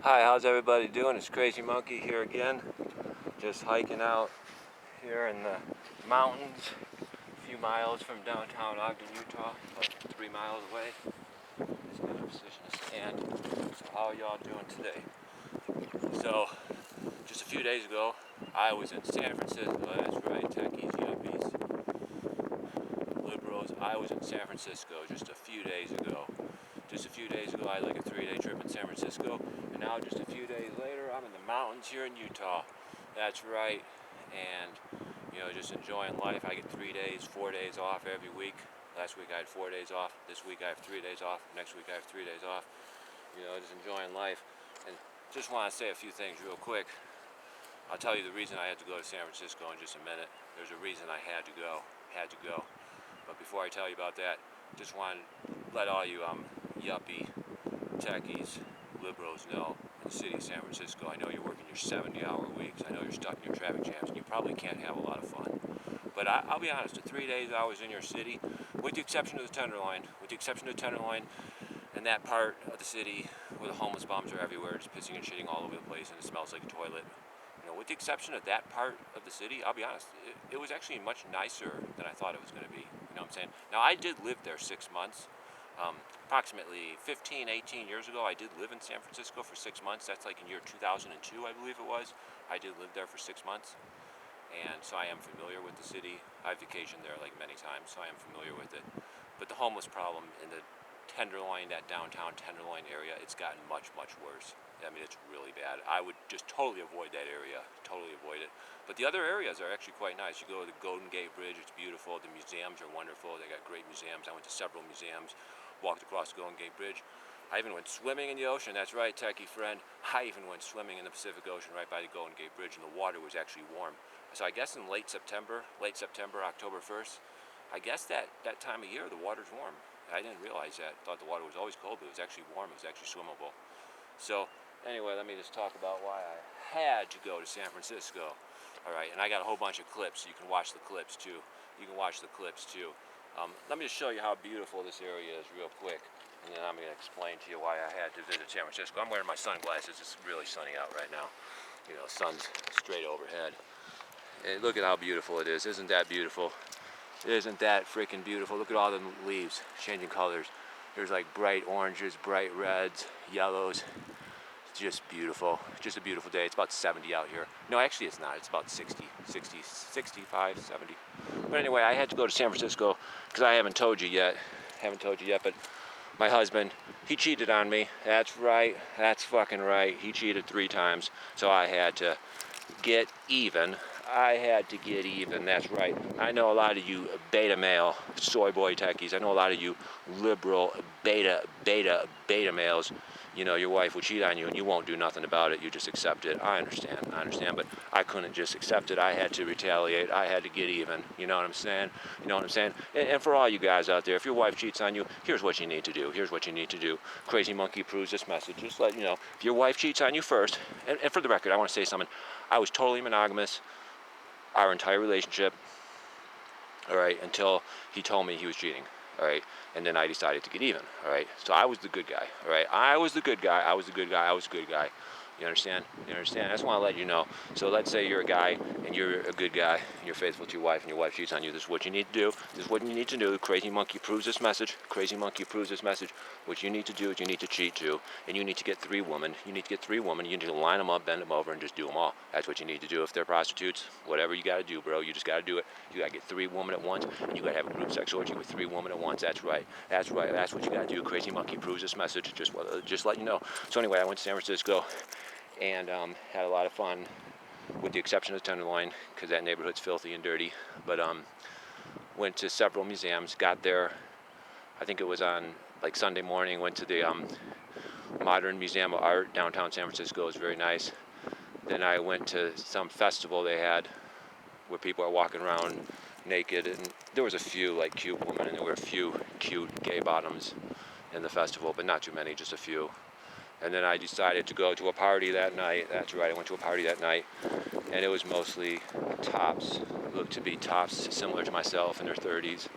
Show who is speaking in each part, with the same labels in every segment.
Speaker 1: Hi, how's everybody doing? It's Crazy Monkey here again. Just hiking out here in the mountains, a few miles from downtown Ogden, Utah, about 3 miles away. Just got a position to stand. So how are y'all doing today? So, just a few days ago, I was in San Francisco. That's right, techies, yuppies, liberals. I was in San Francisco just a few days ago. Just a few days ago, I had like a 3-day trip in San Francisco, and now just a few days later, I'm in the mountains here in Utah. That's right, and just enjoying life. I get 3 days, 4 days off every week. Last week I had 4 days off. This week I have 3 days off. Next week I have 3 days off. Just enjoying life. And just want to say a few things real quick. I'll tell you the reason I had to go to San Francisco in just a minute. There's a reason I had to go. But before I tell you about that, just want to let all you yuppie techies, liberals know in the city of San Francisco. I know you're working your 70-hour weeks. I know you're stuck in your traffic jams, and you probably can't have a lot of fun. But I'll be honest, the 3 days I was in your city, with the exception of the Tenderloin, and that part of the city where the homeless bums are everywhere, just pissing and shitting all over the place, and it smells like a toilet. With the exception of that part of the city, I'll be honest, it was actually much nicer than I thought it was going to be. You know what I'm saying? Now, I did live there 6 months. Approximately 15, 18 years ago, I did live in San Francisco for 6 months. That's like in year 2002, I believe it was. I did live there for 6 months. And so I am familiar with the city. I've vacationed there like many times, so I am familiar with it. But the homeless problem in the Tenderloin, that downtown Tenderloin area, it's gotten much, much worse. I mean, it's really bad. I would just totally avoid that area, totally avoid it. But the other areas are actually quite nice. You go to the Golden Gate Bridge, it's beautiful. The museums are wonderful. They got great museums. I went to several museums, walked across the Golden Gate Bridge. I even went swimming in the ocean. That's right, techie friend. I even went swimming in the Pacific Ocean right by the Golden Gate Bridge, and the water was actually warm. So I guess in late September, October 1st, I guess that time of year, the water's warm. I didn't realize that. I thought the water was always cold, but it was actually warm. It was actually swimmable. So anyway, let me just talk about why I had to go to San Francisco. All right, and I got a whole bunch of clips, so you can watch the clips too. Let me just show you how beautiful this area is real quick, and then I'm going to explain to you why I had to visit San Francisco. I'm wearing my sunglasses. It's really sunny out right now. Sun's straight overhead. And look at how beautiful it is. Isn't that beautiful? Isn't that freaking beautiful? Look at all the leaves changing colors. There's like bright oranges, bright reds, yellows. It's just beautiful. Just a beautiful day. It's about 70 out here. No, actually it's not. It's about 60, 65, 70. But anyway, I had to go to San Francisco because I haven't told you yet, but my husband, he cheated on me. That's right. That's fucking right. He cheated 3 times. So I had to get even. That's right. I know a lot of you beta male, soy boy techies. I know a lot of you liberal beta males. Your wife will cheat on you and you won't do nothing about it. You just accept it. I understand, but I couldn't just accept it. I had to retaliate. I had to get even. You know what I'm saying? And for all you guys out there, if your wife cheats on you, here's what you need to do. Crazy Monkey proves this message. Just let you know, if your wife cheats on you first, and for the record, I want to say something. I was totally monogamous our entire relationship, all right, until he told me he was cheating, all right, and then I decided to get even, all right. So I was the good guy, all right. I was the good guy. You understand? I just want to let you know. So let's say you're a guy and you're a good guy and you're faithful to your wife and your wife cheats on you. This is what you need to do. Crazy Monkey proves this message. What you need to do is you need to cheat too, and you need to get 3 women. You need to line them up, bend them over, and just do them all. That's what you need to do. If they're prostitutes, whatever you got to do, bro, you just got to do it. You got to get 3 women at once, and you got to have a group sex orgy with 3 women at once. That's right. That's what you got to do. Crazy Monkey proves this message. Just let you know. So anyway, I went to San Francisco and had a lot of fun, with the exception of the Tenderloin, because that neighborhood's filthy and dirty. But went to several museums. Got there, I think it was on like Sunday morning. Went to the Modern Museum of Art downtown San Francisco. It was very nice. Then I went to some festival they had where people are walking around naked, and there was a few like cute women, and there were a few cute gay bottoms in the festival, but not too many, just a few. And then I decided to go to a party that night. That's right, I went to a party that night, and it was mostly tops. Looked to be tops similar to myself in their 30s.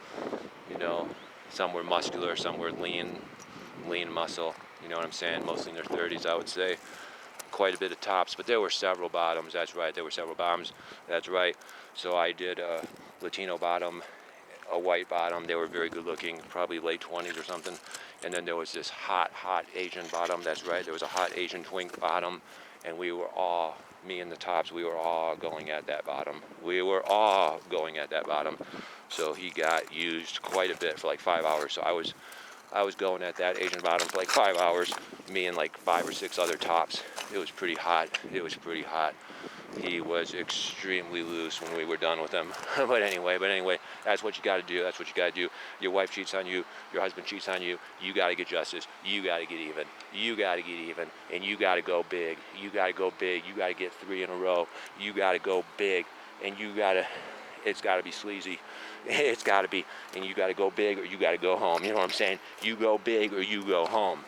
Speaker 1: Some were muscular, some were lean muscle. You know what I'm saying? Mostly in their 30s, I would say. quite a bit of tops, but there were several bottoms. That's right, there were several bottoms. That's right. So I did a Latino bottom, a white bottom. They were very good looking, probably late 20s or something. And then there was this hot Asian bottom. That's right, there was a hot Asian twink bottom, and we were all, me and the tops, we were all going at that bottom. We were all going at that bottom. So he got used quite a bit for like 5 hours. So I was going at that Asian bottom for like 5 hours, me and like 5 or 6 other tops. It was pretty hot. It was pretty hot. He was extremely loose when we were done with him. But anyway, that's what you got to do. That's what you got to do. Your wife cheats on you. Your husband cheats on you. You got to get justice. You got to get even. You got to get even. And you got to go big. You got to go big. You got to get 3 in a row. You got to go big. And you got to, it's got to be sleazy. It's got to be. And you got to go big or you got to go home. You know what I'm saying? You go big or you go home.